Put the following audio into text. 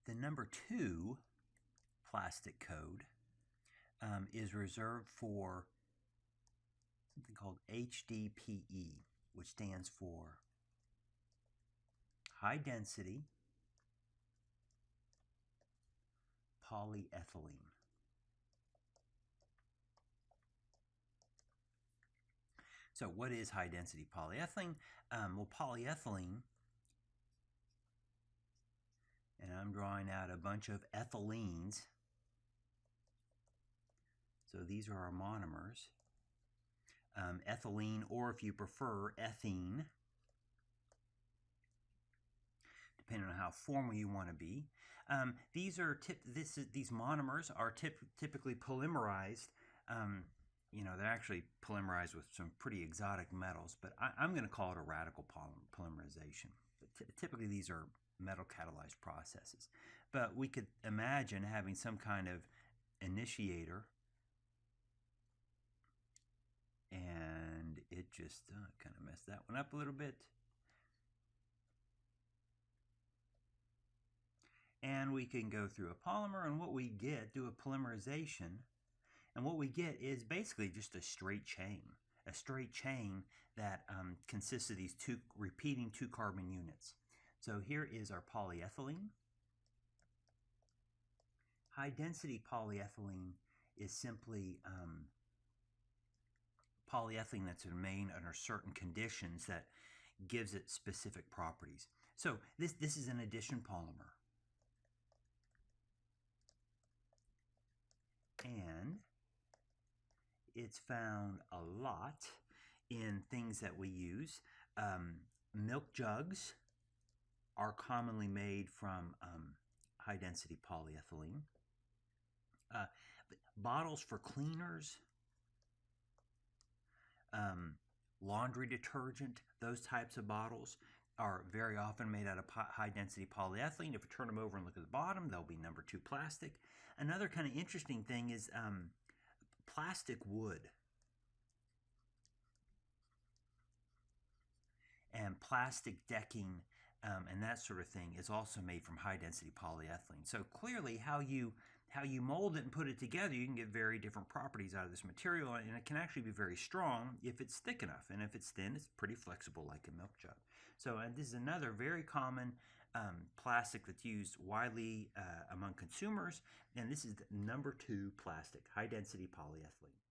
The number 2 plastic code is reserved for something called HDPE, which stands for high density polyethylene. So what is high density polyethylene? Well, polyethylene, and I'm drawing out a bunch of ethylenes. So these are our monomers. Ethylene, or if you prefer, ethene, depending on how formal you want to be. These monomers are typically polymerized. They're actually polymerized with some pretty exotic metals, but I'm going to call it a radical polymerization. But typically these are metal catalyzed processes. But we could imagine having some kind of initiator, and it just kind of messed that one up a little bit. And we can go through a polymer, and what we get, do a polymerization, and what we get is basically just a straight chain that consists of these repeating 2 carbon units. So here is our polyethylene. High density polyethylene is simply polyethylene that's made under certain conditions that gives it specific properties. So this is an addition polymer. And it's found a lot in things that we use. Milk jugs are commonly made from high density polyethylene. Bottles for cleaners, laundry detergent, those types of bottles are very often made out of high density polyethylene. If you turn them over and look at the bottom, they'll be number 2 plastic. Another kind of interesting thing is plastic wood and plastic decking and that sort of thing is also made from high density polyethylene. So clearly how you mold it and put it together, you can get very different properties out of this material, and it can actually be very strong if it's thick enough, and if it's thin, it's pretty flexible like a milk jug. So this is another very common plastic that's used widely among consumers, and this is the number 2 plastic, high density polyethylene.